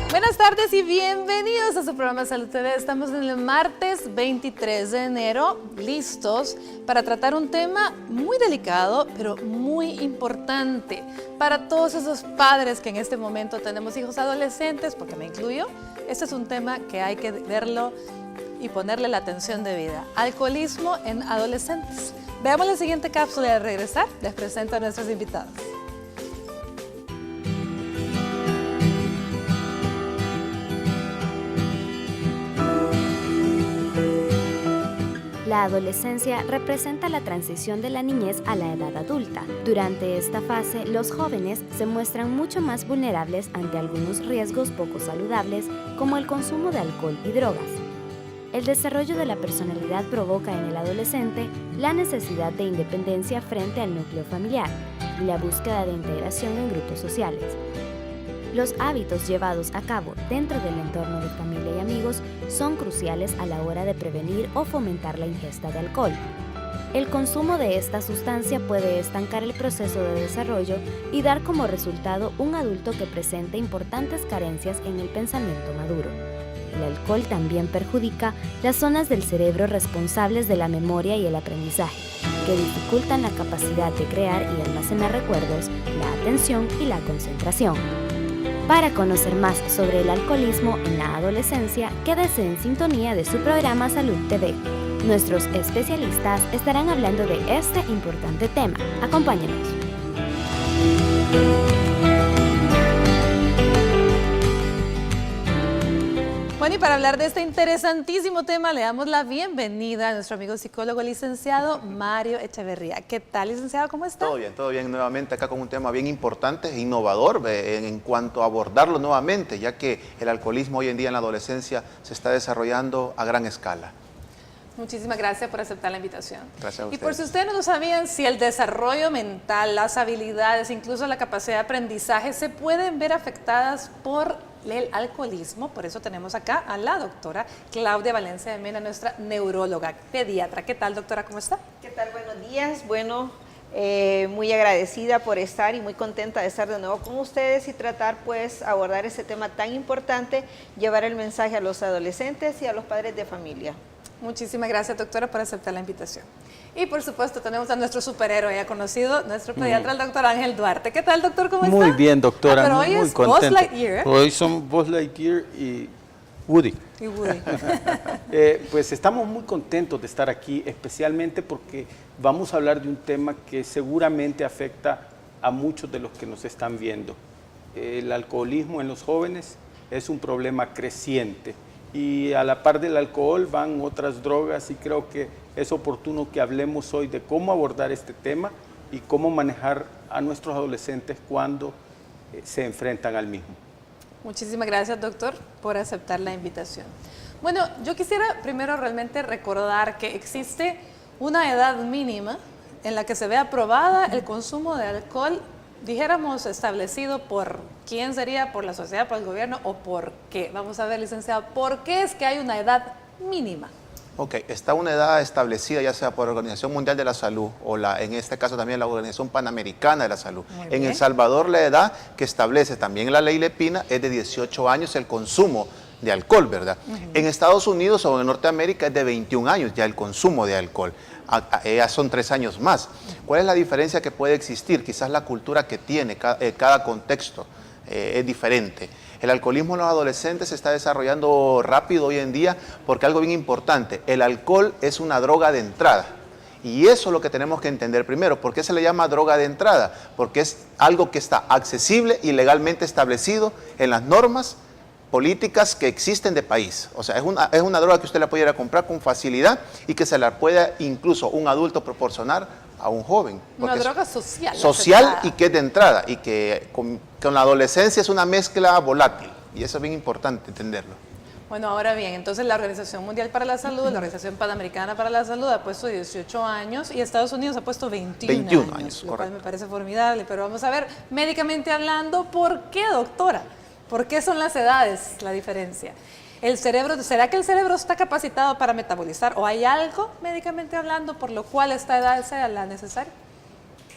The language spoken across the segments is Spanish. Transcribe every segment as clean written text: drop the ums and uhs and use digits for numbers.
Buenas tardes y bienvenidos a su programa Salud TV. Estamos en el martes 23 de enero, listos para tratar un tema muy delicado, pero muy importante para todos esos padres que en este momento tenemos hijos adolescentes, porque me incluyo. Este es un tema que hay que verlo y ponerle la atención debida. Alcoholismo en adolescentes. Veamos la siguiente cápsula y al regresar les presento a nuestros invitados. La adolescencia representa la transición de la niñez a la edad adulta. Durante esta fase, los jóvenes se muestran mucho más vulnerables ante algunos riesgos poco saludables, como el consumo de alcohol y drogas. El desarrollo de la personalidad provoca en el adolescente la necesidad de independencia frente al núcleo familiar y la búsqueda de integración en grupos sociales. Los hábitos llevados a cabo dentro del entorno de familia y amigos son cruciales a la hora de prevenir o fomentar la ingesta de alcohol. El consumo de esta sustancia puede estancar el proceso de desarrollo y dar como resultado un adulto que presenta importantes carencias en el pensamiento maduro. El alcohol también perjudica las zonas del cerebro responsables de la memoria y el aprendizaje, que dificultan la capacidad de crear y almacenar recuerdos, la atención y la concentración. Para conocer más sobre el alcoholismo en la adolescencia, quédese en sintonía de su programa Salud TV. Nuestros especialistas estarán hablando de este importante tema. Acompáñenos. Bueno, y para hablar de este interesantísimo tema, le damos la bienvenida a nuestro amigo psicólogo licenciado Mario Echeverría. ¿Qué tal, licenciado? ¿Cómo está? Todo bien, nuevamente acá con un tema bien importante e innovador en cuanto a abordarlo nuevamente, ya que el alcoholismo hoy en día en la adolescencia se está desarrollando a gran escala. Muchísimas gracias por aceptar la invitación. Gracias a ustedes. Y por si ustedes no lo sabían, si el desarrollo mental, las habilidades, incluso la capacidad de aprendizaje se pueden ver afectadas por el alcoholismo, por eso tenemos acá a la doctora Claudia Valencia de Mena, nuestra neuróloga pediatra. ¿Qué tal, doctora? ¿Cómo está? ¿Qué tal? Buenos días. Bueno, muy agradecida por estar y muy contenta de estar de nuevo con ustedes y tratar pues abordar ese tema tan importante, llevar el mensaje a los adolescentes y a los padres de familia. Muchísimas gracias, doctora, por aceptar la invitación. Y por supuesto tenemos a nuestro superhéroe ya conocido, nuestro pediatra, el doctor Ángel Duarte. ¿Qué tal, doctor? ¿Cómo está? Muy bien, doctora. Pero hoy muy es contento. Buzz Lightyear. Hoy son Buzz Lightyear y Woody. Y Woody. Pues estamos muy contentos de estar aquí, especialmente porque vamos a hablar de un tema que seguramente afecta a muchos de los que nos están viendo. El alcoholismo en los jóvenes es un problema creciente. Y a la par del alcohol van otras drogas y creo que es oportuno que hablemos hoy de cómo abordar este tema y cómo manejar a nuestros adolescentes cuando se enfrentan al mismo. Muchísimas gracias, doctor, por aceptar la invitación. Bueno, yo quisiera primero realmente recordar que existe una edad mínima en la que se ve aprobada el consumo de alcohol, dijéramos establecido por quién sería, por la sociedad, por el gobierno o por qué. Vamos a ver, licenciado, ¿por qué es que hay una edad mínima? Ok, está una edad establecida ya sea por la Organización Mundial de la Salud o en este caso también la Organización Panamericana de la Salud. En El Salvador la edad que establece también la ley Lepina es de 18 años el consumo de alcohol, ¿verdad? En Estados Unidos o en Norteamérica es de 21 años ya el consumo de alcohol. Ya son 3 años más. ¿Cuál es la diferencia que puede existir? Quizás la cultura que tiene cada contexto es diferente. El alcoholismo en los adolescentes se está desarrollando rápido hoy en día porque algo bien importante, el alcohol es una droga de entrada. Y eso es lo que tenemos que entender primero. ¿Por qué se le llama droga de entrada? Porque es algo que está accesible y legalmente establecido en las normas políticas que existen de país. O sea, es una droga que usted la puede ir a comprar con facilidad y que se la puede incluso un adulto proporcionar a un joven. Una droga social. Social y que es de entrada y que con la adolescencia es una mezcla volátil y eso es bien importante entenderlo. Bueno, ahora bien, entonces la Organización Mundial para la Salud, la Organización Panamericana para la Salud ha puesto 18 años y Estados Unidos ha puesto 21 años, lo cual me parece formidable, pero vamos a ver, médicamente hablando, ¿por qué, doctora? ¿Por qué son las edades la diferencia? ¿El cerebro, será que el cerebro está capacitado para metabolizar o hay algo médicamente hablando por lo cual esta edad sea la necesaria?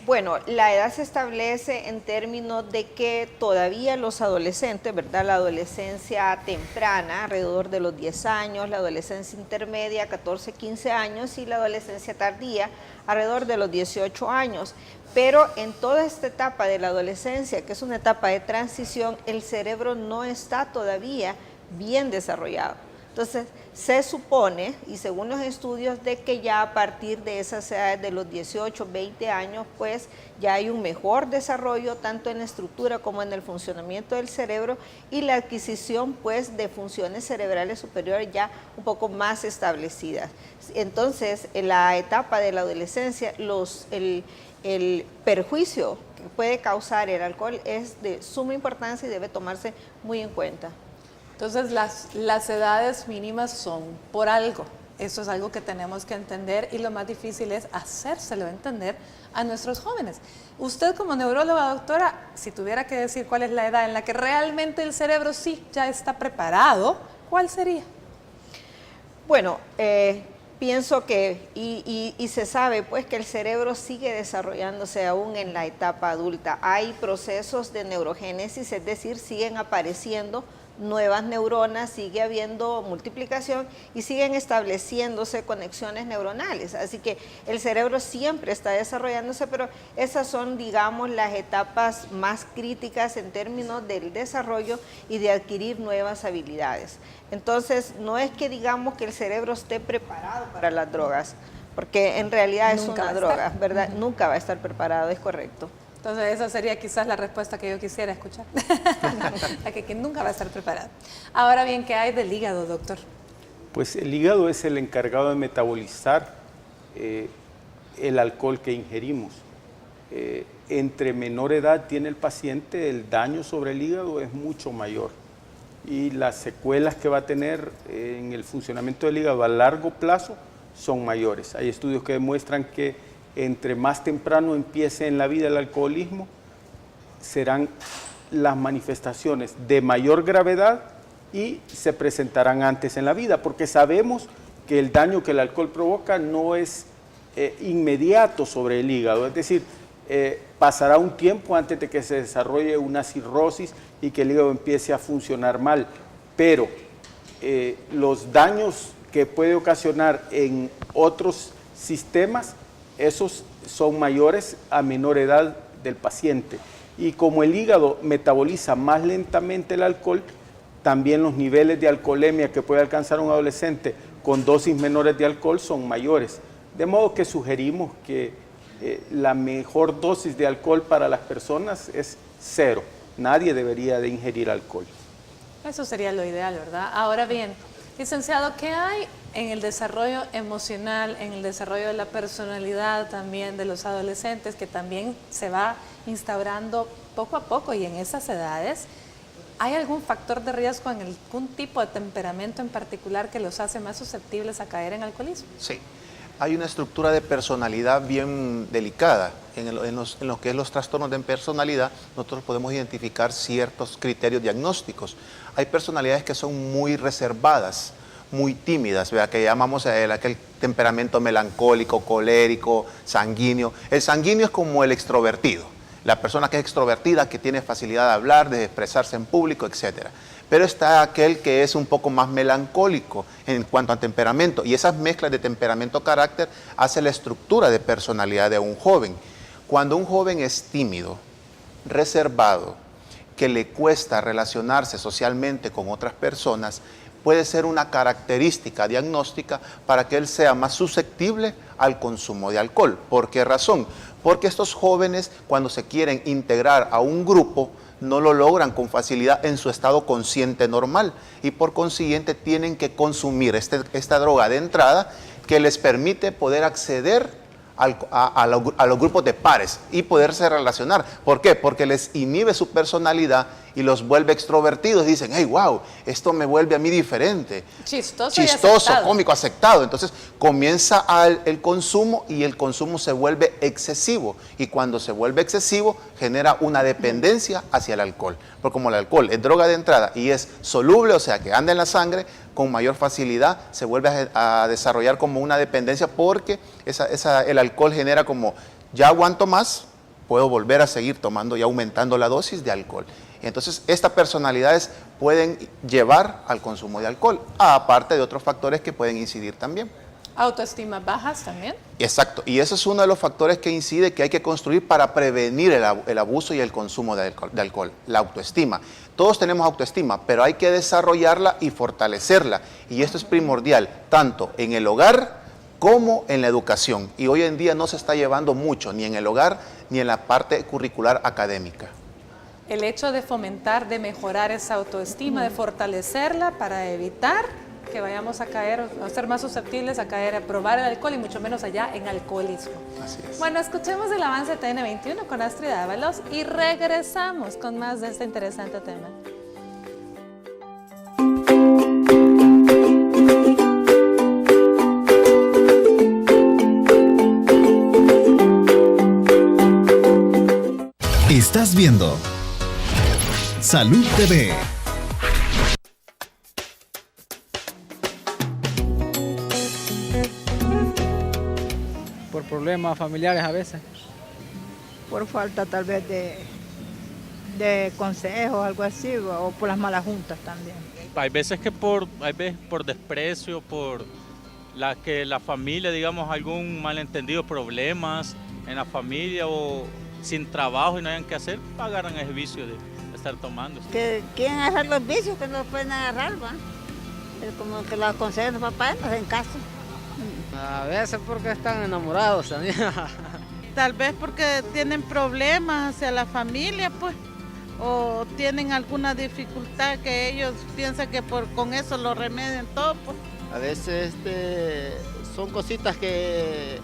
Bueno, la edad se establece en términos de que todavía los adolescentes, ¿verdad? La adolescencia temprana, alrededor de los 10 años, la adolescencia intermedia, 14, 15 años, y la adolescencia tardía, alrededor de los 18 años. Pero en toda esta etapa de la adolescencia, que es una etapa de transición, el cerebro no está todavía bien desarrollado. Entonces, se supone, y según los estudios, de que ya a partir de esas edades de los 18, 20 años, pues ya hay un mejor desarrollo tanto en la estructura como en el funcionamiento del cerebro y la adquisición pues de funciones cerebrales superiores ya un poco más establecidas. Entonces, en la etapa de la adolescencia, el perjuicio que puede causar el alcohol es de suma importancia y debe tomarse muy en cuenta. Entonces las edades mínimas son por algo. Eso es algo que tenemos que entender y lo más difícil es hacérselo entender a nuestros jóvenes. Usted como neuróloga, doctora, si tuviera que decir cuál es la edad en la que realmente el cerebro sí ya está preparado, ¿cuál sería? Bueno, pienso que, y se sabe pues que el cerebro sigue desarrollándose aún en la etapa adulta. Hay procesos de neurogénesis, es decir, siguen apareciendo nuevas neuronas, sigue habiendo multiplicación y siguen estableciéndose conexiones neuronales. Así que el cerebro siempre está desarrollándose, pero esas son, digamos, las etapas más críticas en términos del desarrollo y de adquirir nuevas habilidades. Entonces, no es que digamos que el cerebro esté preparado para las drogas, porque en realidad es una droga, ¿verdad? Nunca va a estar preparado, es correcto. Entonces esa sería quizás la respuesta que yo quisiera escuchar, a que nunca va a estar preparado. Ahora bien, ¿qué hay del hígado, doctor? Pues el hígado es el encargado de metabolizar el alcohol que ingerimos. Entre menor edad tiene el paciente, el daño sobre el hígado es mucho mayor y las secuelas que va a tener en el funcionamiento del hígado a largo plazo son mayores. Hay estudios que demuestran que entre más temprano empiece en la vida el alcoholismo, serán las manifestaciones de mayor gravedad y se presentarán antes en la vida, porque sabemos que el daño que el alcohol provoca no es inmediato sobre el hígado, es decir, pasará un tiempo antes de que se desarrolle una cirrosis y que el hígado empiece a funcionar mal, pero los daños que puede ocasionar en otros sistemas, esos son mayores a menor edad del paciente. Y como el hígado metaboliza más lentamente el alcohol, también los niveles de alcoholemia que puede alcanzar un adolescente con dosis menores de alcohol son mayores. De modo que sugerimos que la mejor dosis de alcohol para las personas es 0. Nadie debería de ingerir alcohol. Eso sería lo ideal, ¿verdad? Ahora bien, licenciado, ¿qué hay en el desarrollo emocional, en el desarrollo de la personalidad también de los adolescentes, que también se va instaurando poco a poco y en esas edades? ¿Hay algún factor de riesgo en algún tipo de temperamento en particular que los hace más susceptibles a caer en alcoholismo? Sí, hay una estructura de personalidad bien delicada. En lo que es los trastornos de personalidad, nosotros podemos identificar ciertos criterios diagnósticos. Hay personalidades que son muy reservadas, muy tímidas, ¿verdad? Que llamamos aquel temperamento melancólico, colérico, sanguíneo. El sanguíneo es como el extrovertido, la persona que es extrovertida, que tiene facilidad de hablar, de expresarse en público, etc. Pero está aquel que es un poco más melancólico en cuanto a temperamento, y esas mezclas de temperamento-carácter hace la estructura de personalidad de un joven. Cuando un joven es tímido, reservado, que le cuesta relacionarse socialmente con otras personas, puede ser una característica diagnóstica para que él sea más susceptible al consumo de alcohol. ¿Por qué razón? Porque estos jóvenes, cuando se quieren integrar a un grupo, no lo logran con facilidad en su estado consciente normal y por consiguiente tienen que consumir esta droga de entrada que les permite poder acceder a los grupos de pares y poderse relacionar. ¿Por qué? Porque les inhibe su personalidad y los vuelve extrovertidos. Dicen, hey, wow, esto me vuelve a mí diferente. Chistoso y Chistoso, aceptado. cómico, aceptado. Entonces comienza el consumo y el consumo se vuelve excesivo. Y cuando se vuelve excesivo, genera una dependencia hacia el alcohol. Porque como el alcohol es droga de entrada y es soluble, o sea, que anda en la sangre, con mayor facilidad se vuelve a desarrollar como una dependencia porque el alcohol genera como, ya aguanto más, puedo volver a seguir tomando y aumentando la dosis de alcohol. Entonces, estas personalidades pueden llevar al consumo de alcohol, aparte de otros factores que pueden incidir también. Autoestima bajas también. Exacto, y ese es uno de los factores que incide, que hay que construir para prevenir el abuso y el consumo de alcohol, la autoestima. Todos tenemos autoestima, pero hay que desarrollarla y fortalecerla, y esto es primordial, tanto en el hogar como en la educación, y hoy en día no se está llevando mucho, ni en el hogar, ni en la parte curricular académica. El hecho de fomentar, de mejorar esa autoestima, de fortalecerla para evitar que vayamos a caer, a ser más susceptibles a caer, a probar el alcohol y mucho menos allá en alcoholismo. Así es. Bueno, escuchemos el avance TN21 con Astrid Ábalos y regresamos con más de este interesante tema. Estás viendo Salud TV. Por problemas familiares a veces. Por falta tal vez de consejos, algo así, o por las malas juntas también. Hay veces que por desprecio, por que la familia, digamos, algún malentendido, problemas en la familia o sin trabajo y no hayan que hacer, agarran ese vicio de estar tomando. Que quieren agarrar los vicios que no pueden agarrar, ¿va? Es como que los aconsejan los papás, no hacen caso. A veces porque están enamorados también. Tal vez porque tienen problemas hacia la familia, pues, o tienen alguna dificultad que ellos piensan que con eso lo remedian todo, pues. A veces son cositas que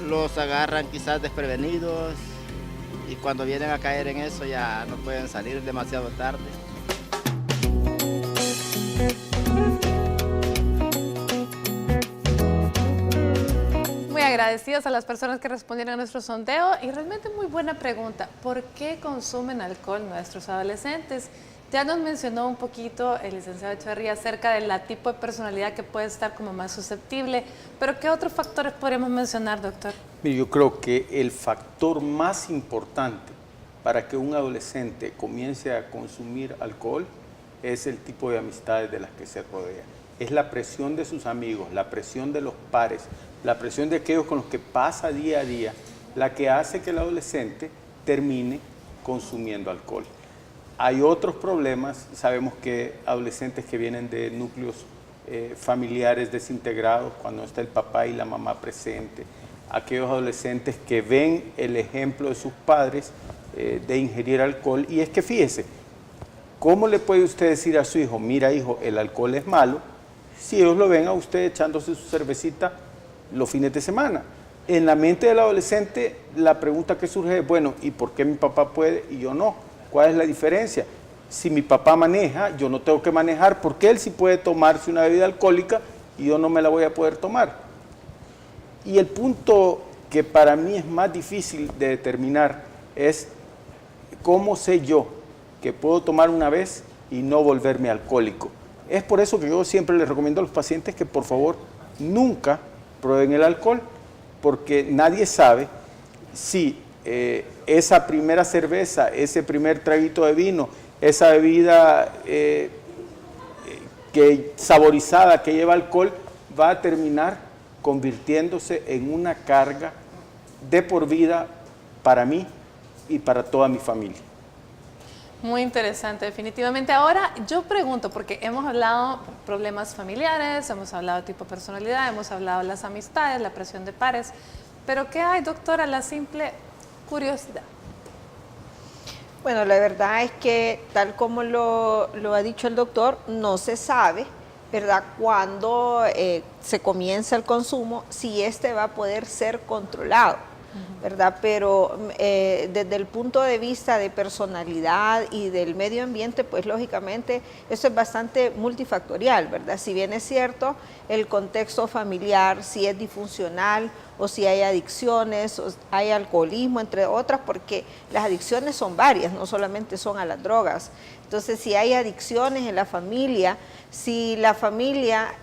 los agarran quizás desprevenidos y cuando vienen a caer en eso ya no pueden salir demasiado tarde. Muy agradecidos a las personas que respondieron a nuestro sondeo y realmente muy buena pregunta. ¿Por qué consumen alcohol nuestros adolescentes? Ya nos mencionó un poquito el licenciado Echeverría acerca del tipo de personalidad que puede estar como más susceptible, pero ¿qué otros factores podríamos mencionar, doctor? Mire, yo creo que el factor más importante para que un adolescente comience a consumir alcohol es el tipo de amistades de las que se rodea. Es la presión de sus amigos, la presión de los pares, la presión de aquellos con los que pasa día a día, la que hace que el adolescente termine consumiendo alcohol. Hay otros problemas, sabemos que adolescentes que vienen de núcleos familiares desintegrados, cuando está el papá y la mamá presente, aquellos adolescentes que ven el ejemplo de sus padres de ingerir alcohol, y es que fíjese, ¿cómo le puede usted decir a su hijo, mira hijo, el alcohol es malo, si ellos lo ven a usted echándose su cervecita los fines de semana? En la mente del adolescente la pregunta que surge es, bueno, ¿y por qué mi papá puede y yo no? ¿Cuál es la diferencia? Si mi papá maneja, yo no tengo que manejar, porque él sí puede tomarse una bebida alcohólica y yo no me la voy a poder tomar. Y el punto que para mí es más difícil de determinar es cómo sé yo que puedo tomar una vez y no volverme alcohólico. Es por eso que yo siempre les recomiendo a los pacientes que por favor nunca prueben el alcohol, porque nadie sabe si esa primera cerveza, ese primer traguito de vino, esa bebida saborizada que lleva alcohol va a terminar convirtiéndose en una carga de por vida para mí y para toda mi familia. Muy interesante, definitivamente. Ahora yo pregunto, porque hemos hablado problemas familiares, hemos hablado tipo de personalidad, hemos hablado de las amistades, la presión de pares, pero ¿qué hay, doctora? La simple curiosidad. Bueno, la verdad es que tal como lo ha dicho el doctor, no se sabe, ¿verdad?, cuándo se comienza el consumo, si este va a poder ser controlado. ¿verdad? Pero desde el punto de vista de personalidad y del medio ambiente, pues lógicamente eso es bastante multifactorial, ¿verdad? Si bien es cierto, el contexto familiar, si es disfuncional o si hay adicciones, o hay alcoholismo, entre otras, porque las adicciones son varias, no solamente son a las drogas. Entonces, si hay adicciones en la familia, si la familia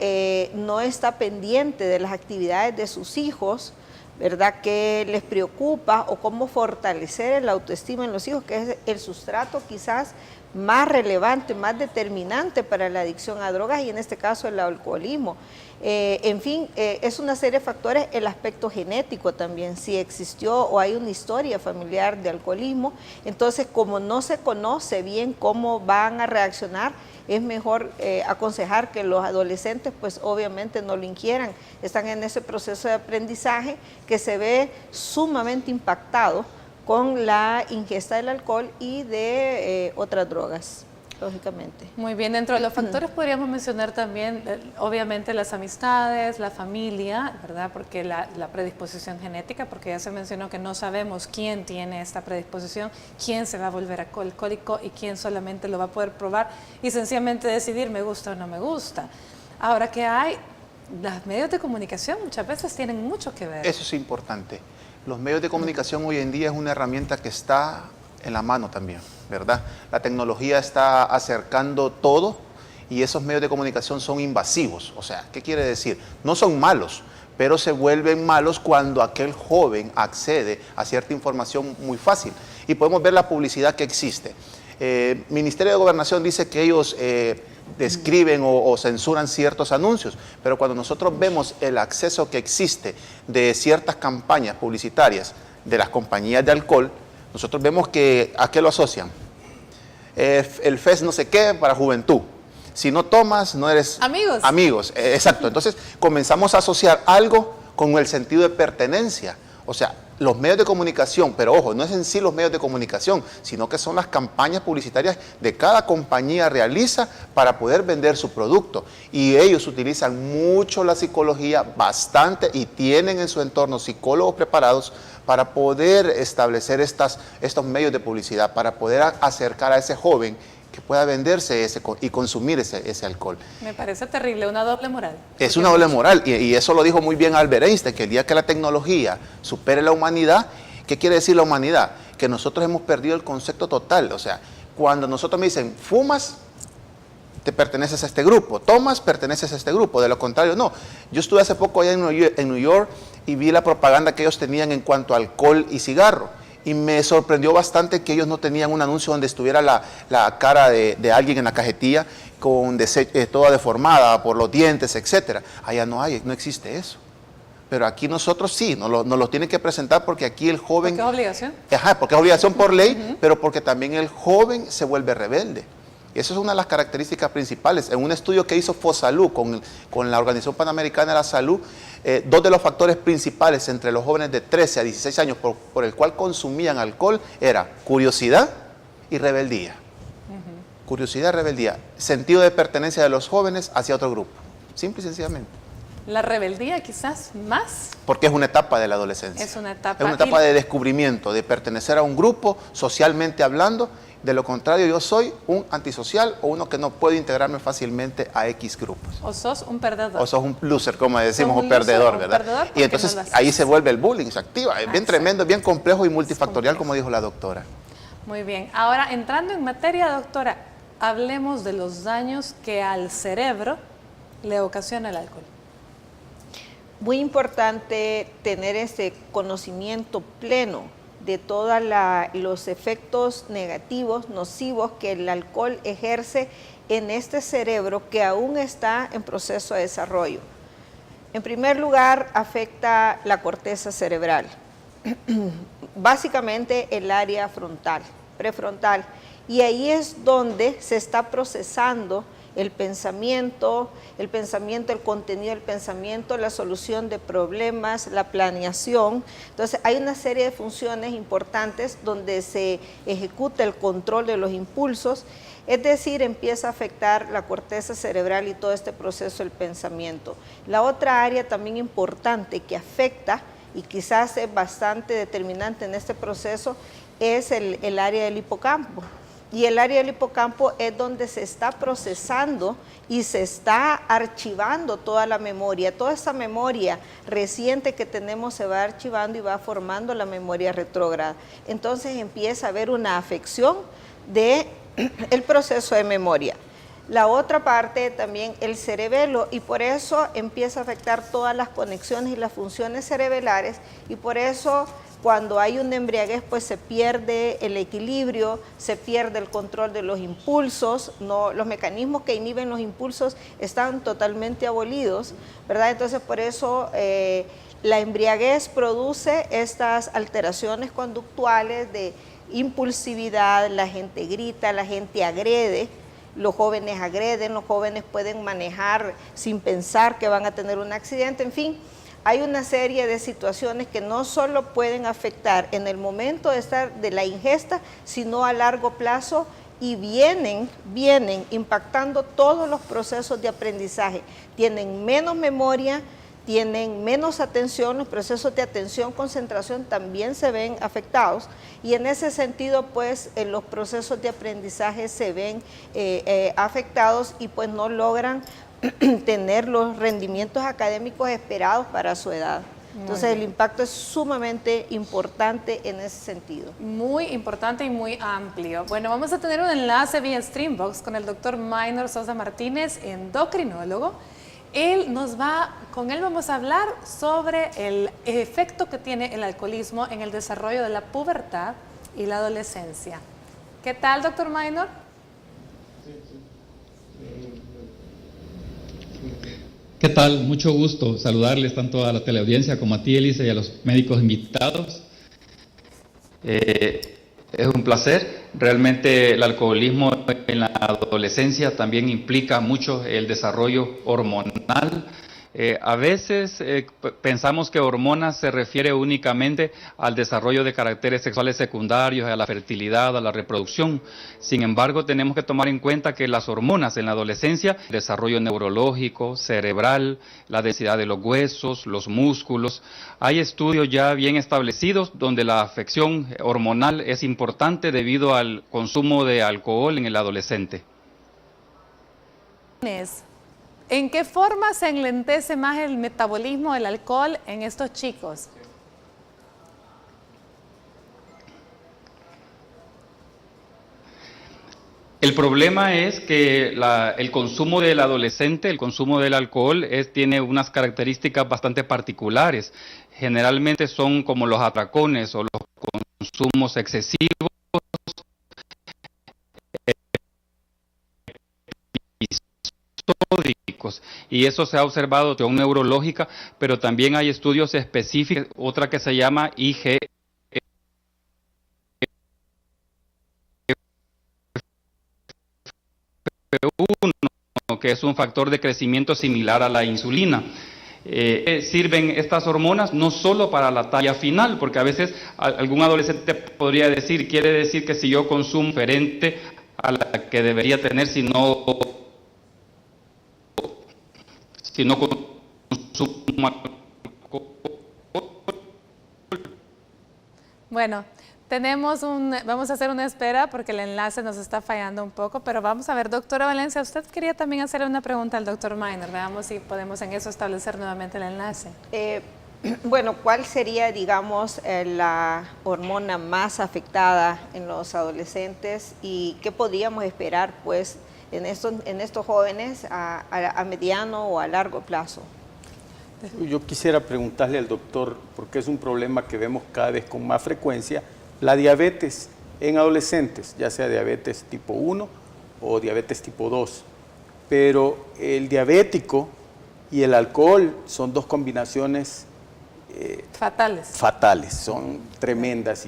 no está pendiente de las actividades de sus hijos, ¿verdad?, que les preocupa, o cómo fortalecer la autoestima en los hijos, que es el sustrato quizás más relevante, más determinante para la adicción a drogas, y en este caso el alcoholismo. En fin, es una serie de factores, el aspecto genético también, si existió o hay una historia familiar de alcoholismo. Entonces, como no se conoce bien cómo van a reaccionar, es mejor aconsejar que los adolescentes pues obviamente no lo ingieran. Están en ese proceso de aprendizaje que se ve sumamente impactado con la ingesta del alcohol y de otras drogas, lógicamente. Muy bien, dentro de los factores podríamos mencionar también, obviamente, las amistades, la familia, ¿verdad? Porque la predisposición genética, porque ya se mencionó que no sabemos quién tiene esta predisposición, quién se va a volver alcohólico y quién solamente lo va a poder probar y sencillamente decidir me gusta o no me gusta. Ahora que hay, los medios de comunicación muchas veces tienen mucho que ver. Eso es importante. Los medios de comunicación hoy en día es una herramienta que está en la mano también, ¿verdad? La tecnología está acercando todo y esos medios de comunicación son invasivos. O sea, ¿qué quiere decir? No son malos, pero se vuelven malos cuando aquel joven accede a cierta información muy fácil. Y podemos ver la publicidad que existe. Ministerio de Gobernación dice que ellos describen o censuran ciertos anuncios, pero cuando nosotros vemos el acceso que existe de ciertas campañas publicitarias de las compañías de alcohol, nosotros vemos que ¿a qué lo asocian? El FES no sé qué para juventud. Si no tomas, no eres... Amigos. Amigos, exacto. Entonces comenzamos a asociar algo con el sentido de pertenencia. O sea, los medios de comunicación, pero ojo, no es en sí los medios de comunicación, sino que son las campañas publicitarias de cada compañía realiza para poder vender su producto. Y ellos utilizan mucho la psicología, bastante, y tienen en su entorno psicólogos preparados para poder establecer estos medios de publicidad, para poder acercar a ese joven que pueda venderse y consumir ese alcohol. Me parece terrible, una doble moral. Es una doble moral, y eso lo dijo muy bien Albert Einstein, que el día que la tecnología supere la humanidad, ¿qué quiere decir la humanidad? Que nosotros hemos perdido el concepto total. O sea, cuando nosotros me dicen, fumas, te perteneces a este grupo, tomas, perteneces a este grupo, de lo contrario, no. Yo estuve hace poco allá en New York y vi la propaganda que ellos tenían en cuanto a alcohol y cigarro. Y me sorprendió bastante que ellos no tenían un anuncio donde estuviera la cara de alguien en la cajetilla toda deformada por los dientes, etc. Allá no existe eso. Pero aquí nosotros sí, nos lo tienen que presentar porque aquí el joven... ¿Porque es obligación? Ajá, porque es obligación por ley, pero porque también el joven se vuelve rebelde. Y eso es una de las características principales. En un estudio que hizo FOSALUD con la Organización Panamericana de la Salud, dos de los factores principales entre los jóvenes de 13 a 16 años por el cual consumían alcohol era curiosidad y rebeldía. Curiosidad y rebeldía. Sentido de pertenencia de los jóvenes hacia otro grupo. Simple y sencillamente. La rebeldía quizás más. Porque es una etapa de la adolescencia. Es una etapa. Es una etapa de descubrimiento, de pertenecer a un grupo, socialmente hablando. De lo contrario, yo soy un antisocial o uno que no puede integrarme fácilmente a X grupos. O sos un perdedor. O sos un loser, como decimos, un perdedor, ¿verdad? Y entonces ahí se vuelve el bullying, se activa. Es bien tremendo, bien complejo y multifactorial, como dijo la doctora. Muy bien. Ahora, entrando en materia, doctora, hablemos de los daños que al cerebro le ocasiona el alcohol. Muy importante tener ese conocimiento pleno de todos los efectos negativos, nocivos que el alcohol ejerce en este cerebro que aún está en proceso de desarrollo. En primer lugar, afecta la corteza cerebral, básicamente el área frontal, prefrontal, y ahí es donde se está procesando el pensamiento, el contenido del pensamiento, la solución de problemas, la planeación. Entonces hay una serie de funciones importantes donde se ejecuta el control de los impulsos, es decir, empieza a afectar la corteza cerebral y todo este proceso del pensamiento. La otra área también importante que afecta y quizás es bastante determinante en este proceso, es el área del hipocampo. Y el área del hipocampo es donde se está procesando y se está archivando toda la memoria. Toda esa memoria reciente que tenemos se va archivando y va formando la memoria retrógrada. Entonces empieza a haber una afección del proceso de memoria. La otra parte también el cerebelo, y por eso empieza a afectar todas las conexiones y las funciones cerebelares, y por eso cuando hay una embriaguez pues se pierde el equilibrio, se pierde el control de los impulsos, los mecanismos que inhiben los impulsos están totalmente abolidos, ¿verdad? Entonces por eso la embriaguez produce estas alteraciones conductuales de impulsividad, la gente grita, la gente agrede, los jóvenes agreden, los jóvenes pueden manejar sin pensar que van a tener un accidente, en fin. Hay una serie de situaciones que no solo pueden afectar en el momento de la ingesta, sino a largo plazo y vienen impactando todos los procesos de aprendizaje. Tienen menos memoria, tienen menos atención, los procesos de atención, concentración también se ven afectados y en ese sentido pues los procesos de aprendizaje se ven afectados y pues no logran tener los rendimientos académicos esperados para su edad. Entonces el impacto es sumamente importante en ese sentido. Muy importante y muy amplio. Bueno, vamos a tener un enlace vía Streambox con el doctor Minor Sosa Martínez, endocrinólogo. Con él vamos a hablar sobre el efecto que tiene el alcoholismo en el desarrollo de la pubertad y la adolescencia. ¿Qué tal, doctor Minor? ¿Qué tal? Mucho gusto saludarles tanto a la teleaudiencia como a ti, Elisa, y a los médicos invitados. Es un placer. Realmente el alcoholismo en la adolescencia también implica mucho el desarrollo hormonal. A veces pensamos que hormonas se refiere únicamente al desarrollo de caracteres sexuales secundarios, a la fertilidad, a la reproducción. Sin embargo, tenemos que tomar en cuenta que las hormonas en la adolescencia, desarrollo neurológico, cerebral, la densidad de los huesos, los músculos. Hay estudios ya bien establecidos donde la afección hormonal es importante debido al consumo de alcohol en el adolescente. ¿En qué forma se enlentece más el metabolismo del alcohol en estos chicos? El problema es que el consumo del adolescente, el consumo del alcohol, tiene unas características bastante particulares. Generalmente son como los atracones o los consumos excesivos, y eso se ha observado de una neurológica, pero también hay estudios específicos, otra que se llama IgE1, que es un factor de crecimiento similar a la insulina. Sirven estas hormonas no solo para la talla final, porque a veces algún adolescente podría decir, quiere decir que si yo consumo diferente a la que debería tener si no consumo alcohol. Bueno, vamos a hacer una espera porque el enlace nos está fallando un poco, pero vamos a ver, doctora Valencia, usted quería también hacerle una pregunta al doctor Minor, veamos si podemos en eso establecer nuevamente el enlace. Bueno, ¿cuál sería, digamos, la hormona más afectada en los adolescentes y qué podríamos esperar, pues, en estos jóvenes a mediano o a largo plazo? Yo quisiera preguntarle al doctor, porque es un problema que vemos cada vez con más frecuencia, la diabetes en adolescentes, ya sea diabetes tipo 1 o diabetes tipo 2. Pero el diabético y el alcohol son dos combinaciones fatales, son tremendas.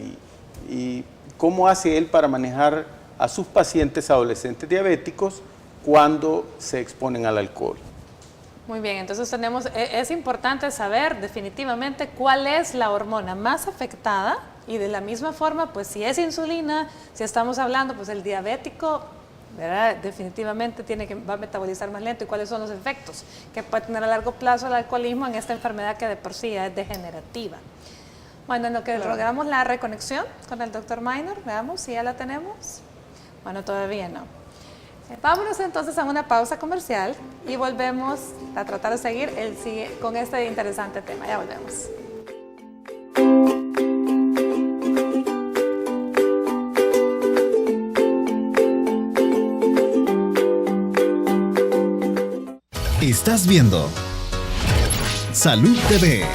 ¿Y cómo hace él para manejar a sus pacientes adolescentes diabéticos cuando se exponen al alcohol? Muy bien, entonces es importante saber definitivamente cuál es la hormona más afectada y de la misma forma, pues si es insulina, si estamos hablando, pues el diabético ¿verdad? Definitivamente va a metabolizar más lento. ¿Y cuáles son los efectos que puede tener a largo plazo el alcoholismo en esta enfermedad que de por sí ya es degenerativa? Bueno, en lo que logramos la reconexión con el doctor Minor, veamos si ya la tenemos. Bueno, todavía no. Vámonos entonces a una pausa comercial y volvemos a tratar de seguir con este interesante tema. Ya volvemos. Estás viendo Salud TV.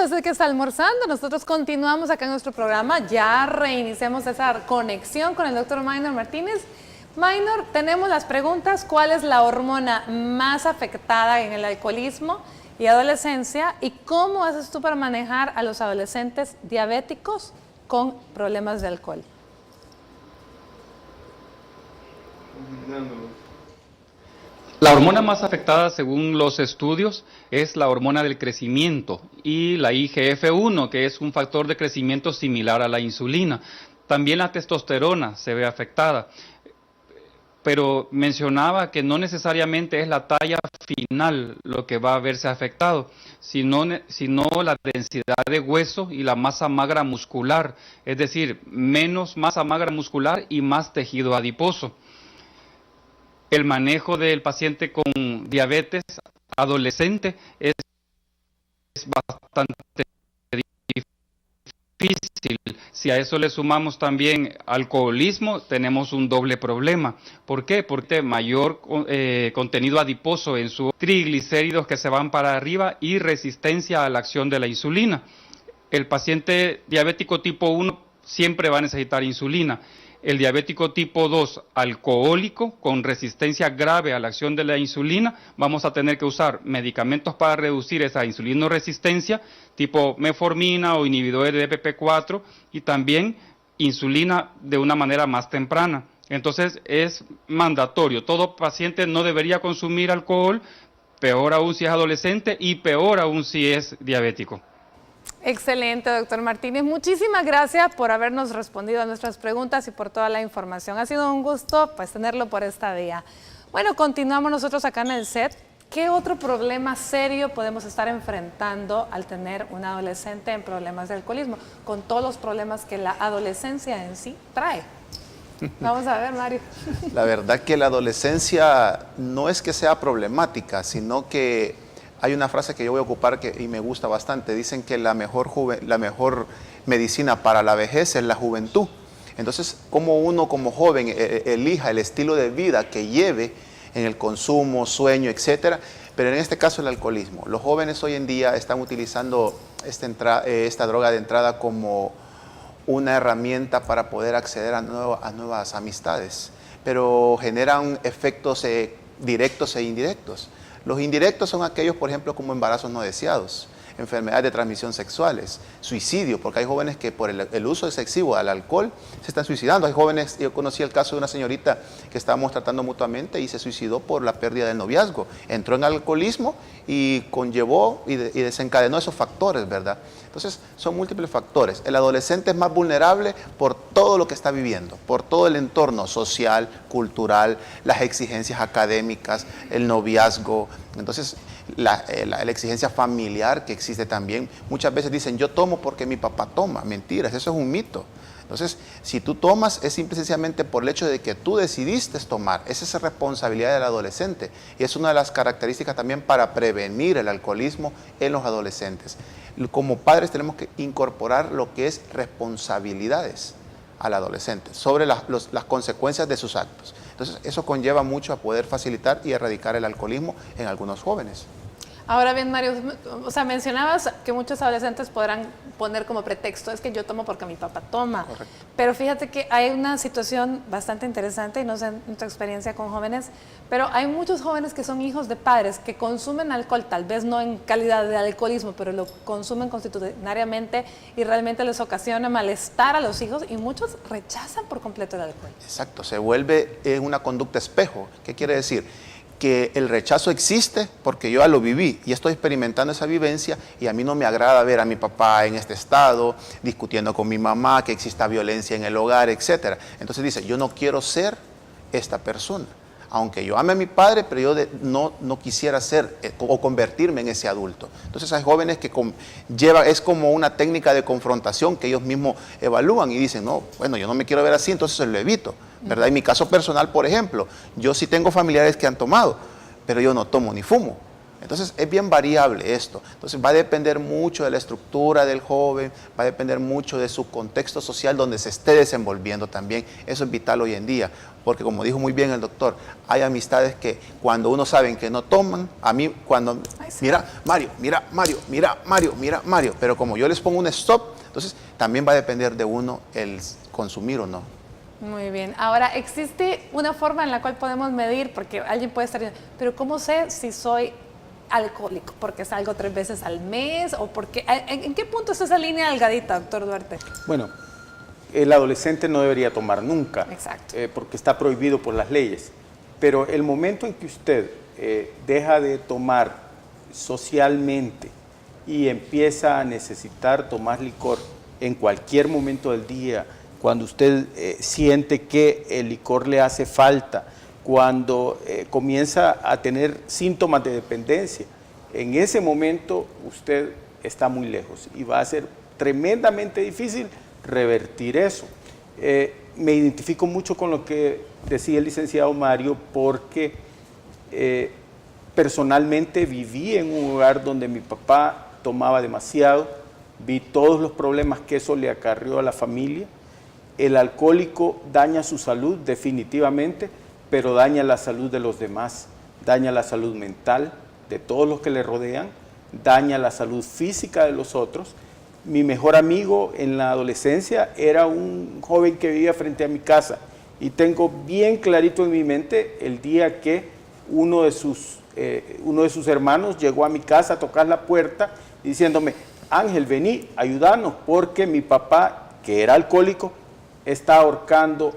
Sé que está almorzando, nosotros continuamos acá en nuestro programa, ya reiniciamos esa conexión con el doctor Minor Martínez. Minor, tenemos las preguntas, ¿cuál es la hormona más afectada en el alcoholismo y adolescencia? ¿Y cómo haces tú para manejar a los adolescentes diabéticos con problemas de alcohol? La hormona más afectada, según los estudios, es la hormona del crecimiento y la IGF-1, que es un factor de crecimiento similar a la insulina. También la testosterona se ve afectada, pero mencionaba que no necesariamente es la talla final lo que va a verse afectado, sino la densidad de hueso y la masa magra muscular, es decir, menos masa magra muscular y más tejido adiposo. El manejo del paciente con diabetes adolescente es bastante difícil. Si a eso le sumamos también alcoholismo, tenemos un doble problema. ¿Por qué? Porque mayor contenido adiposo en sus triglicéridos que se van para arriba y resistencia a la acción de la insulina. El paciente diabético tipo 1 siempre va a necesitar insulina. El diabético tipo 2 alcohólico con resistencia grave a la acción de la insulina, vamos a tener que usar medicamentos para reducir esa insulinoresistencia, tipo metformina o inhibidores de DPP4 y también insulina de una manera más temprana. Entonces es mandatorio, todo paciente no debería consumir alcohol, peor aún si es adolescente y peor aún si es diabético. Excelente, doctor Martínez. Muchísimas gracias por habernos respondido a nuestras preguntas y por toda la información. Ha sido un gusto pues tenerlo por esta vía. Bueno, continuamos nosotros acá en el set. ¿Qué otro problema serio podemos estar enfrentando al tener un adolescente en problemas de alcoholismo? Con todos los problemas que la adolescencia en sí trae. Vamos a ver, Mario. La verdad que la adolescencia no es que sea problemática, sino que hay una frase que yo voy a ocupar y me gusta bastante. Dicen que la mejor medicina para la vejez es la juventud. Entonces, como uno como joven elija el estilo de vida que lleve en el consumo, sueño, etcétera, pero en este caso el alcoholismo. Los jóvenes hoy en día están utilizando esta droga de entrada como una herramienta para poder acceder a nuevas amistades, pero generan efectos directos e indirectos. Los indirectos son aquellos, por ejemplo, como embarazos no deseados, enfermedades de transmisión sexuales, suicidio, porque hay jóvenes que por el uso excesivo del alcohol se están suicidando. Hay jóvenes, yo conocí el caso de una señorita que estábamos tratando mutuamente y se suicidó por la pérdida del noviazgo. Entró en alcoholismo y conllevó y desencadenó esos factores, ¿verdad? Entonces, son múltiples factores. El adolescente es más vulnerable por todo lo que está viviendo, por todo el entorno social, cultural, las exigencias académicas, el noviazgo. Entonces, la exigencia familiar que existe también. Muchas veces dicen, yo tomo porque mi papá toma. Mentiras, eso es un mito. Entonces, si tú tomas, es simple y sencillamente por el hecho de que tú decidiste tomar. Esa es responsabilidad del adolescente. Y es una de las características también para prevenir el alcoholismo en los adolescentes. Como padres tenemos que incorporar lo que es responsabilidades al adolescente sobre las consecuencias de sus actos. Entonces, eso conlleva mucho a poder facilitar y erradicar el alcoholismo en algunos jóvenes. Ahora bien, Mario, o sea, mencionabas que muchos adolescentes podrán poner como pretexto, es que yo tomo porque mi papá toma. Correcto. Pero fíjate que hay una situación bastante interesante, y no sé en tu experiencia con jóvenes, pero hay muchos jóvenes que son hijos de padres que consumen alcohol, tal vez no en calidad de alcoholismo, pero lo consumen constitucionalmente y realmente les ocasiona malestar a los hijos y muchos rechazan por completo el alcohol. Exacto, se vuelve una conducta espejo. ¿Qué quiere decir? que el rechazo existe porque yo ya lo viví y estoy experimentando esa vivencia y a mí no me agrada ver a mi papá en este estado, discutiendo con mi mamá, que exista violencia en el hogar, etc. Entonces dice, yo no quiero ser esta persona. Aunque yo ame a mi padre, pero yo no quisiera ser o convertirme en ese adulto. Entonces hay jóvenes que es como una técnica de confrontación que ellos mismos evalúan y dicen, no, bueno, yo no me quiero ver así, entonces lo evito, ¿verdad? En mi caso personal, por ejemplo, yo sí tengo familiares que han tomado, pero yo no tomo ni fumo. Entonces es bien variable esto. Entonces va a depender mucho de la estructura del joven, va a depender mucho de su contexto social donde se esté desenvolviendo también. Eso es vital hoy en día, porque como dijo muy bien el doctor, hay amistades que cuando uno sabe que no toman, a mí cuando, mira Mario, mira Mario, mira Mario, mira Mario, pero como yo les pongo un stop, entonces también va a depender de uno el consumir o no. Muy bien. Ahora, ¿existe una forma en la cual podemos medir? Porque alguien puede estar diciendo, pero ¿cómo sé si soy alcohólico? ¿Porque salgo 3 veces al mes? ¿O porque, en qué punto es esa línea delgadita, doctor Duarte? Bueno, el adolescente no debería tomar nunca, porque está prohibido por las leyes. Pero el momento en que usted deja de tomar socialmente y empieza a necesitar tomar licor en cualquier momento del día, cuando usted siente que el licor le hace falta, cuando comienza a tener síntomas de dependencia, en ese momento usted está muy lejos y va a ser tremendamente difícil revertir eso. Me identifico mucho con lo que decía el licenciado Mario porque personalmente viví en un hogar donde mi papá tomaba demasiado, vi todos los problemas que eso le acarrió a la familia. El alcohólico daña su salud definitivamente, pero daña la salud de los demás, daña la salud mental de todos los que le rodean, daña la salud física de los otros. Mi mejor amigo en la adolescencia era un joven que vivía frente a mi casa y tengo bien clarito en mi mente el día que uno de sus hermanos llegó a mi casa a tocar la puerta diciéndome, Ángel, vení, ayúdanos porque mi papá, que era alcohólico, está ahorcando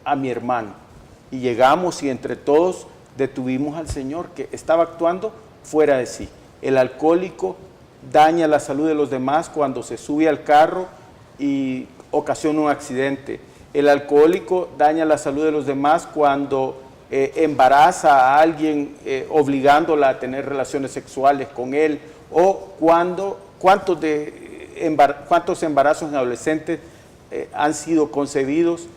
a mi hermano. Y llegamos y entre todos detuvimos al señor que estaba actuando fuera de sí. El alcohólico daña la salud de los demás cuando se sube al carro y ocasiona un accidente. El alcohólico daña la salud de los demás cuando embaraza a alguien obligándola a tener relaciones sexuales con él, o cuántos embarazos en adolescentes han sido concebidos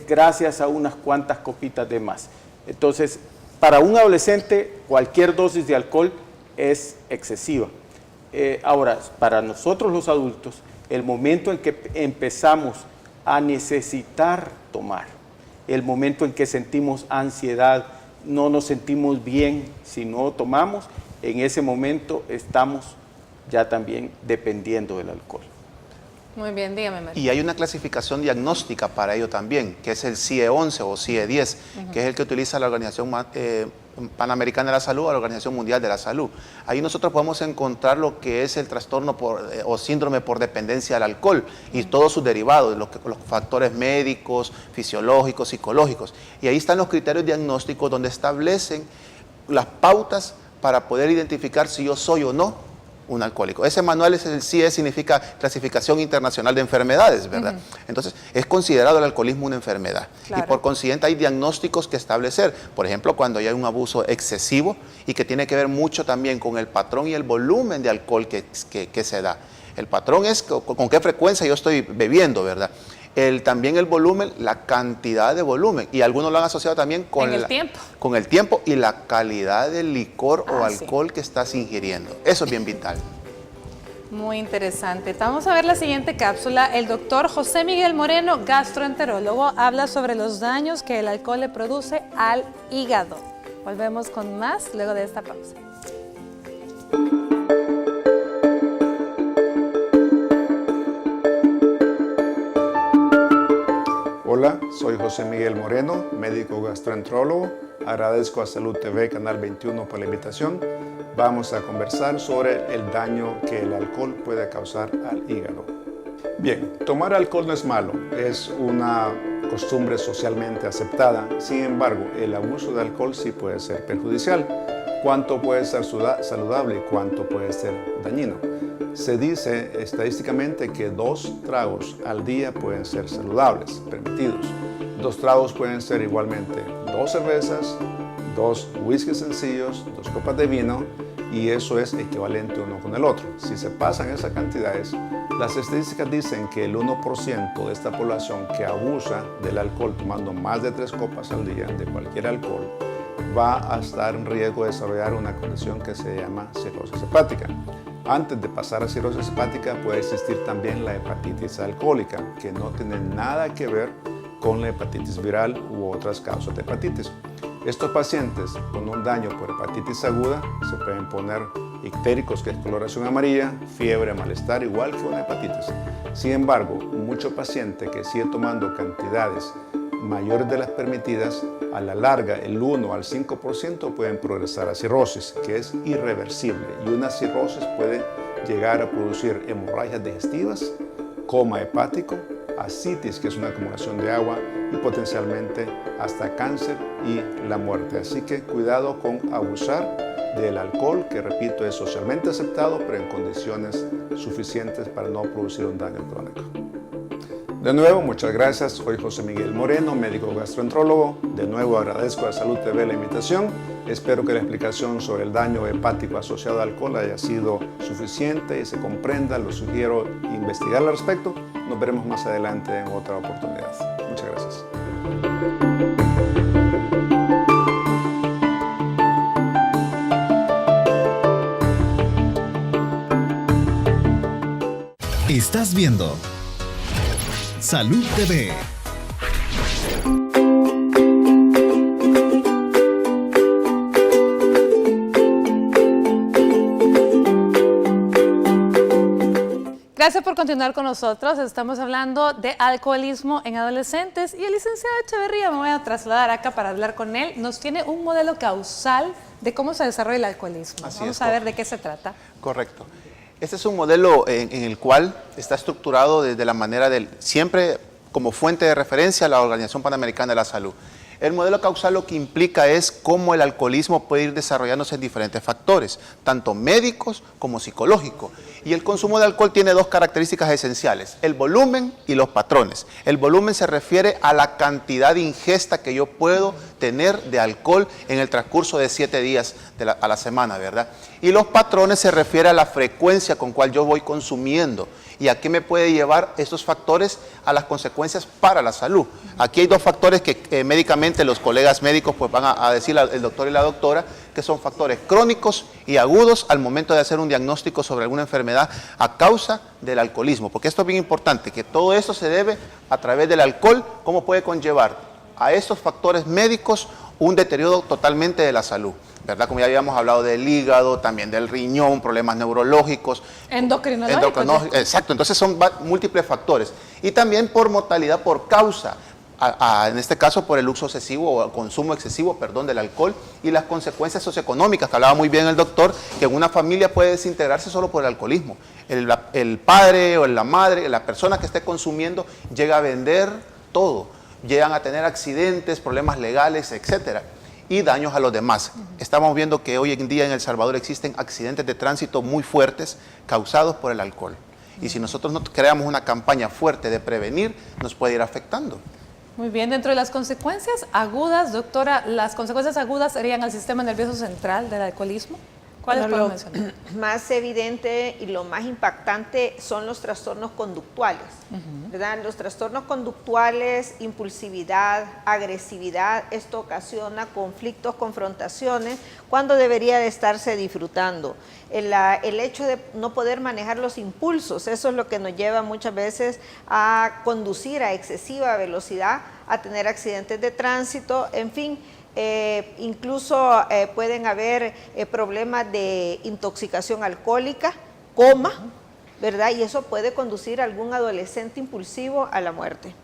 gracias a unas cuantas copitas de más. Entonces, para un adolescente, cualquier dosis de alcohol es excesiva. Ahora, para nosotros los adultos, el momento en que empezamos a necesitar tomar, el momento en que sentimos ansiedad, no nos sentimos bien si no tomamos, en ese momento estamos ya también dependiendo del alcohol. Muy bien, dígame, Mario. Y hay una clasificación diagnóstica para ello también, que es el CIE-11 o CIE-10, que es el que utiliza la Organización Panamericana de la Salud o la Organización Mundial de la Salud. Ahí nosotros podemos encontrar lo que es el trastorno o síndrome por dependencia al alcohol y todos sus derivados, los factores médicos, fisiológicos, psicológicos. Y ahí están los criterios diagnósticos donde establecen las pautas para poder identificar si yo soy o no un alcohólico. Ese manual es el CIE, significa Clasificación Internacional de Enfermedades, ¿verdad? Entonces, es considerado el alcoholismo una enfermedad. Claro. Y por consiguiente hay diagnósticos que establecer. Por ejemplo, cuando hay un abuso excesivo y que tiene que ver mucho también con el patrón y el volumen de alcohol que se da. El patrón es con qué frecuencia yo estoy bebiendo, ¿verdad? También el volumen, la cantidad de volumen, y algunos lo han asociado también con el tiempo y la calidad del licor o alcohol que estás ingiriendo. Eso es bien vital. Muy interesante. Vamos a ver la siguiente cápsula. El doctor José Miguel Moreno, gastroenterólogo, habla sobre los daños que el alcohol le produce al hígado. Volvemos con más luego de esta pausa. Hola, soy José Miguel Moreno, médico gastroenterólogo. Agradezco a Salud TV, Canal 21 por la invitación. Vamos a conversar sobre el daño que el alcohol puede causar al hígado. Bien, tomar alcohol no es malo, es una costumbre socialmente aceptada. Sin embargo, el abuso de alcohol sí puede ser perjudicial. ¿Cuánto puede ser saludable y cuánto puede ser dañino? Se dice estadísticamente que 2 tragos al día pueden ser saludables, permitidos. 2 tragos pueden ser igualmente 2 cervezas, 2 whiskies sencillos, 2 copas de vino, y eso es equivalente uno con el otro. Si se pasan esas cantidades, las estadísticas dicen que el 1% de esta población que abusa del alcohol tomando más de 3 copas al día de cualquier alcohol va a estar en riesgo de desarrollar una condición que se llama cirrosis hepática. Antes de pasar a cirrosis hepática puede existir también la hepatitis alcohólica, que no tiene nada que ver con la hepatitis viral u otras causas de hepatitis. Estos pacientes con un daño por hepatitis aguda se pueden poner ictéricos, que es coloración amarilla, fiebre, malestar, igual que una hepatitis. Sin embargo, mucho paciente que sigue tomando cantidades mayores de las permitidas, a la larga el 1 al 5% pueden progresar a cirrosis, que es irreversible, y una cirrosis puede llegar a producir hemorragias digestivas, coma hepático, ascitis, que es una acumulación de agua, y potencialmente hasta cáncer y la muerte. Así que cuidado con abusar del alcohol, que repito es socialmente aceptado, pero en condiciones suficientes para no producir un daño crónico. De nuevo, muchas gracias. Soy José Miguel Moreno, médico gastroenterólogo. De nuevo agradezco a Salud TV la invitación. Espero que la explicación sobre el daño hepático asociado al alcohol haya sido suficiente y se comprenda. Lo sugiero investigar al respecto. Nos veremos más adelante en otra oportunidad. Muchas gracias. Estás viendo Salud TV. Gracias por continuar con nosotros. Estamos hablando de alcoholismo en adolescentes y el licenciado Echeverría, me voy a trasladar acá para hablar con él. Nos tiene un modelo causal de cómo se desarrolla el alcoholismo. Vamos a ver de qué se trata. Correcto. Este es un modelo en el cual está estructurado desde la manera del, siempre como fuente de referencia, la Organización Panamericana de la Salud. El modelo causal lo que implica es cómo el alcoholismo puede ir desarrollándose en diferentes factores, tanto médicos como psicológicos. Y el consumo de alcohol tiene 2 características esenciales, el volumen y los patrones. El volumen se refiere a la cantidad de ingesta que yo puedo tener de alcohol en el transcurso de 7 días a la semana, ¿verdad? Y los patrones se refiere a la frecuencia con cual yo voy consumiendo. ¿Y a qué me puede llevar estos factores? A las consecuencias para la salud. Aquí hay 2 factores que médicamente los colegas médicos pues van a decir, el doctor y la doctora, que son factores crónicos y agudos al momento de hacer un diagnóstico sobre alguna enfermedad a causa del alcoholismo. Porque esto es bien importante, que todo esto se debe a través del alcohol, cómo puede conllevar a estos factores médicos un deterioro totalmente de la salud, ¿verdad? Como ya habíamos hablado del hígado, también del riñón, problemas neurológicos. Endocrinológicos. Exacto, entonces son múltiples factores. Y también por mortalidad por causa, en este caso por el uso excesivo o consumo excesivo, del alcohol y las consecuencias socioeconómicas, que hablaba muy bien el doctor, que en una familia puede desintegrarse solo por el alcoholismo. El padre o la madre, la persona que esté consumiendo, llega a vender todo, llegan a tener accidentes, problemas legales, etcétera, y daños a los demás. Estamos viendo que hoy en día en El Salvador existen accidentes de tránsito muy fuertes causados por el alcohol. Y si nosotros no creamos una campaña fuerte de prevenir, nos puede ir afectando. Muy bien, dentro de las consecuencias agudas, doctora, las consecuencias agudas serían al sistema nervioso central del alcoholismo. ¿Cuáles podemos mencionar? Más evidente y lo más impactante son los trastornos conductuales, ¿verdad? Los trastornos conductuales, impulsividad, agresividad, esto ocasiona conflictos, confrontaciones, cuando debería de estarse disfrutando. El hecho de no poder manejar los impulsos, eso es lo que nos lleva muchas veces a conducir a excesiva velocidad, a tener accidentes de tránsito, en fin. Incluso pueden haber problemas de intoxicación alcohólica, coma, ¿verdad? Y eso puede conducir a algún adolescente impulsivo a la muerte.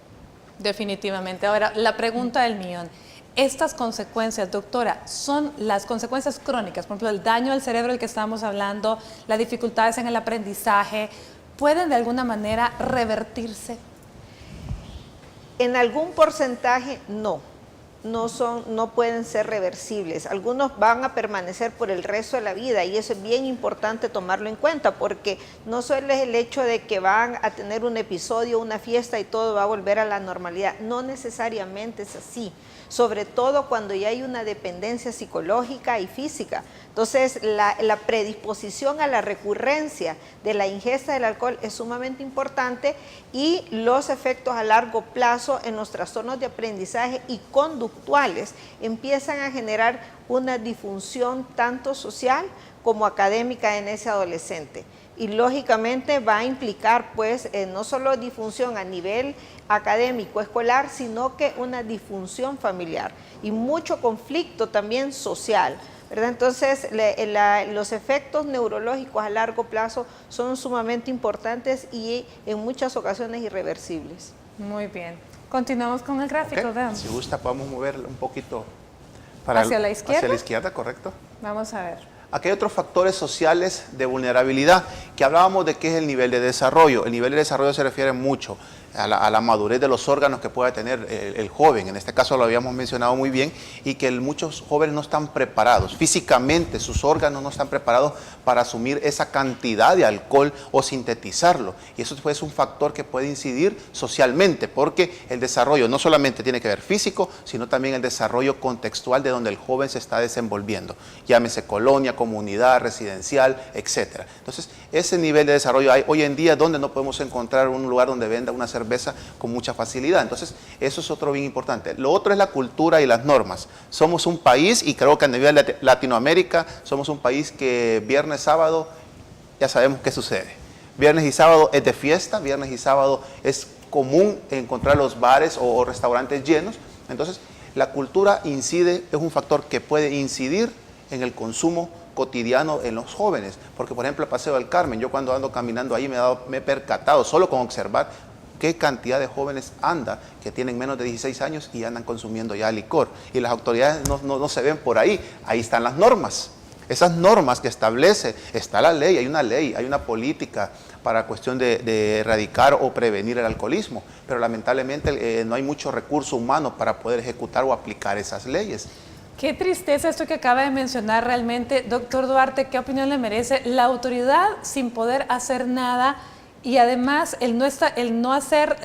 Definitivamente. Ahora, la pregunta del millón. Estas consecuencias, doctora, son las consecuencias crónicas, por ejemplo, el daño al cerebro del que estábamos hablando, las dificultades en el aprendizaje, ¿pueden de alguna manera revertirse? En algún porcentaje no pueden ser reversibles. Algunos van a permanecer por el resto de la vida y eso es bien importante tomarlo en cuenta, porque no solo es el hecho de que van a tener un episodio, una fiesta y todo va a volver a la normalidad. No necesariamente es así, sobre todo cuando ya hay una dependencia psicológica y física. Entonces, la predisposición a la recurrencia de la ingesta del alcohol es sumamente importante, y los efectos a largo plazo en los trastornos de aprendizaje y conductuales empiezan a generar una disfunción tanto social como académica en ese adolescente. Y lógicamente va a implicar pues no solo disfunción a nivel académico escolar, sino que una disfunción familiar y mucho conflicto también social, ¿verdad? Entonces los efectos neurológicos a largo plazo son sumamente importantes y en muchas ocasiones irreversibles. Muy bien. Continuamos con el gráfico. Okay. Si gusta podemos moverlo un poquito hacia la izquierda. Hacia la izquierda, correcto. Vamos a ver. Aquí hay otros factores sociales de vulnerabilidad, que hablábamos de qué es el nivel de desarrollo. El nivel de desarrollo se refiere mucho a la madurez de los órganos que pueda tener el joven. En este caso lo habíamos mencionado muy bien, y que muchos jóvenes no están preparados. Físicamente sus órganos no están preparados para asumir esa cantidad de alcohol o sintetizarlo. Y eso pues, es un factor que puede incidir socialmente, porque el desarrollo no solamente tiene que ver físico, sino también el desarrollo contextual de donde el joven se está desenvolviendo. Llámese colonia, comunidad, residencial, etc. Entonces, ese nivel de desarrollo hay hoy en día donde no podemos encontrar un lugar donde venda una cerveza con mucha facilidad. Entonces, eso es otro bien importante. Lo otro es la cultura y las normas. Somos un país, y creo que a nivel de Latinoamérica, somos un país que viernes, sábado, ya sabemos qué sucede. Viernes y sábado es de fiesta, viernes y sábado es común encontrar los bares o restaurantes llenos. Entonces, la cultura incide, es un factor que puede incidir en el consumo cotidiano en los jóvenes, porque por ejemplo el Paseo del Carmen, yo cuando ando caminando ahí me he percatado, solo con observar qué cantidad de jóvenes anda que tienen menos de 16 años y andan consumiendo ya licor, y las autoridades no se ven por ahí. Ahí están las normas, esas normas que establece, está la ley, hay una política para cuestión de erradicar o prevenir el alcoholismo, pero lamentablemente no hay mucho recurso humano para poder ejecutar o aplicar esas leyes. Qué tristeza esto que acaba de mencionar realmente. Doctor Duarte, ¿qué opinión le merece la autoridad sin poder hacer nada? Y además el no hacer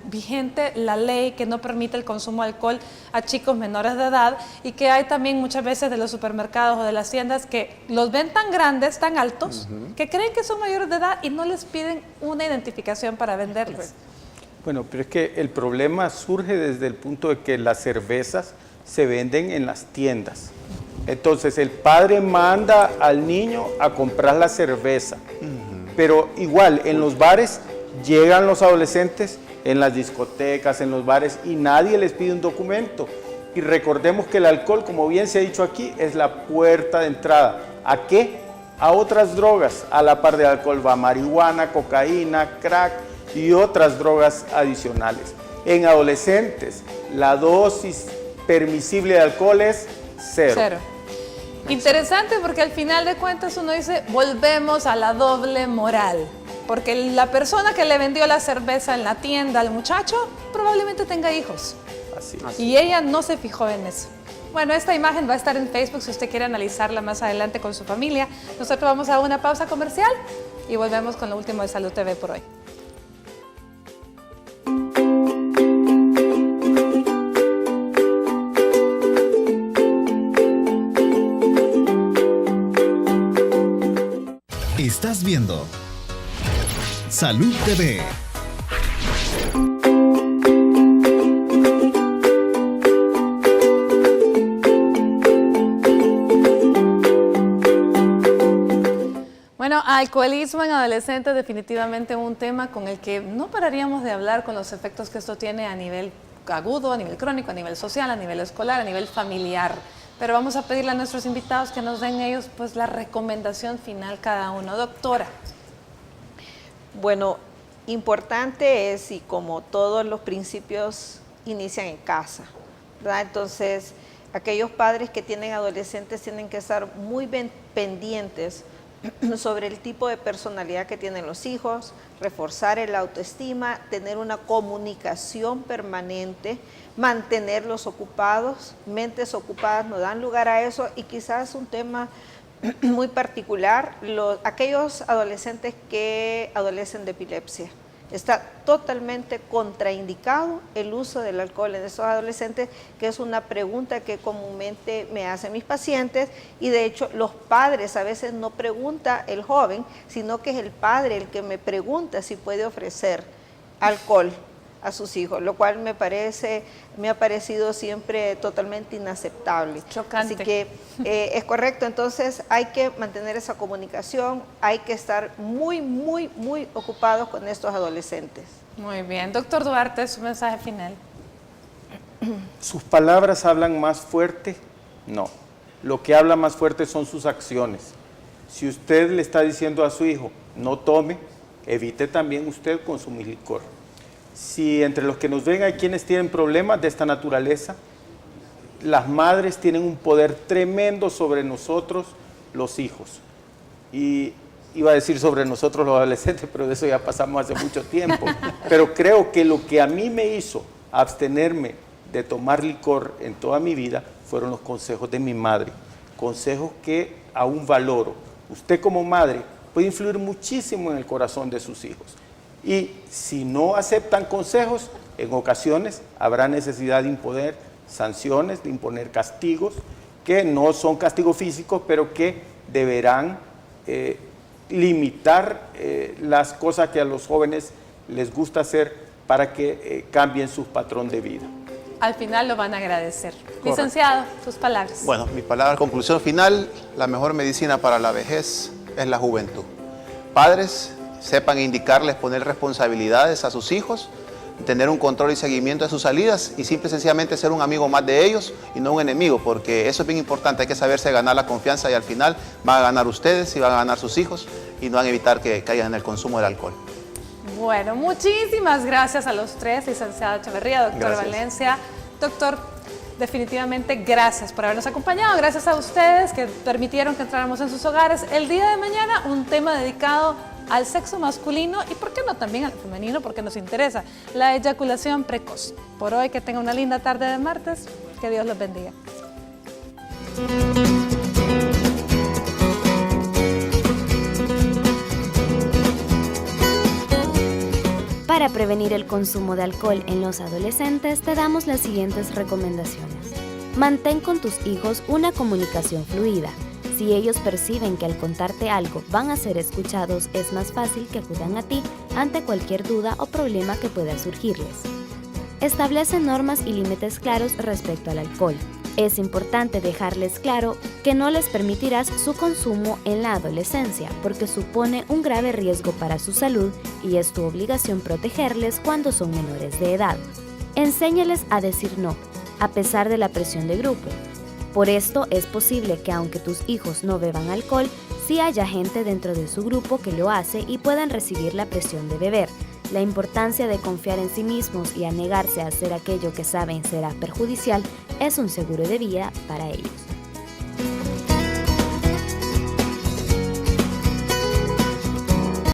vigente la ley que no permite el consumo de alcohol a chicos menores de edad, y que hay también muchas veces de los supermercados o de las tiendas que los ven tan grandes, tan altos, que creen que son mayores de edad y no les piden una identificación para venderles. Bueno, pero es que el problema surge desde el punto de que las cervezas se venden en las tiendas. Entonces el padre manda al niño a comprar la cerveza. Pero igual en los bares llegan los adolescentes, en las discotecas, en los bares, y nadie les pide un documento. Y recordemos que el alcohol, como bien se ha dicho aquí, es la puerta de entrada. ¿A qué? A otras drogas. A la par del alcohol va marihuana, cocaína, crack y otras drogas adicionales. En adolescentes, la dosis permisible de alcohol es cero. Interesante, porque al final de cuentas uno dice, volvemos a la doble moral, porque la persona que le vendió la cerveza en la tienda al muchacho probablemente tenga hijos. Así es. Y ella no se fijó en eso. Bueno, esta imagen va a estar en Facebook si usted quiere analizarla más adelante con su familia. Nosotros vamos a una pausa comercial y volvemos con lo último de Salud TV por hoy. Estás viendo Salud TV. Bueno, alcoholismo en adolescentes, definitivamente un tema con el que no pararíamos de hablar, con los efectos que esto tiene a nivel agudo, a nivel crónico, a nivel social, a nivel escolar, a nivel familiar. Pero vamos a pedirle a nuestros invitados que nos den ellos pues la recomendación final cada uno. Doctora. Bueno, importante es, y como todos los principios inician en casa, ¿verdad? Entonces, aquellos padres que tienen adolescentes tienen que estar muy pendientes, sobre el tipo de personalidad que tienen los hijos, reforzar el autoestima, tener una comunicación permanente, mantenerlos ocupados. Mentes ocupadas no dan lugar a eso, y quizás un tema muy particular, aquellos adolescentes que adolecen de epilepsia. Está totalmente contraindicado el uso del alcohol en esos adolescentes, que es una pregunta que comúnmente me hacen mis pacientes, y de hecho los padres a veces no pregunta el joven, sino que es el padre el que me pregunta si puede ofrecer alcohol a sus hijos, lo cual me ha parecido siempre totalmente inaceptable. Chocante. Así que es correcto, entonces hay que mantener esa comunicación, hay que estar muy, muy, muy ocupados con estos adolescentes. Muy bien. Doctor Duarte, su mensaje final. ¿Sus palabras hablan más fuerte? No. Lo que habla más fuerte son sus acciones. Si usted le está diciendo a su hijo, no tome, evite también usted consumir licor. Si entre los que nos ven hay quienes tienen problemas de esta naturaleza, las madres tienen un poder tremendo sobre nosotros, los hijos. Y iba a decir sobre nosotros los adolescentes, pero de eso ya pasamos hace mucho tiempo. Pero creo que lo que a mí me hizo abstenerme de tomar licor en toda mi vida fueron los consejos de mi madre. Consejos que aún valoro. Usted como madre puede influir muchísimo en el corazón de sus hijos. Y si no aceptan consejos, en ocasiones habrá necesidad de imponer sanciones, de imponer castigos, que no son castigos físicos, pero que deberán limitar las cosas que a los jóvenes les gusta hacer para que cambien su patrón de vida. Al final lo van a agradecer. Correcto. Licenciado, sus palabras. Bueno, mi palabra, conclusión final, la mejor medicina para la vejez es la juventud. Padres, sepan indicarles, poner responsabilidades a sus hijos, tener un control y seguimiento de sus salidas, y simple y sencillamente ser un amigo más de ellos y no un enemigo, porque eso es bien importante. Hay que saberse ganar la confianza, y al final van a ganar ustedes y van a ganar sus hijos, y no van a evitar que caigan en el consumo del alcohol. Bueno, muchísimas gracias a los tres, licenciada Echeverría, doctor Gracias. Valencia. Doctor, definitivamente gracias por habernos acompañado, gracias a ustedes que permitieron que entráramos en sus hogares. El día de mañana un tema dedicado al sexo masculino y, ¿por qué no, también al femenino? Porque nos interesa la eyaculación precoz. Por hoy, que tengan una linda tarde de martes, que Dios los bendiga. Para prevenir el consumo de alcohol en los adolescentes, te damos las siguientes recomendaciones. Mantén con tus hijos una comunicación fluida. Si ellos perciben que al contarte algo van a ser escuchados, es más fácil que acudan a ti ante cualquier duda o problema que pueda surgirles. Establece normas y límites claros respecto al alcohol. Es importante dejarles claro que no les permitirás su consumo en la adolescencia, porque supone un grave riesgo para su salud y es tu obligación protegerles cuando son menores de edad. Enséñales a decir no, a pesar de la presión de grupo. Por esto es posible que, aunque tus hijos no beban alcohol, sí haya gente dentro de su grupo que lo hace y puedan recibir la presión de beber. La importancia de confiar en sí mismos y a negarse a hacer aquello que saben será perjudicial es un seguro de vida para ellos.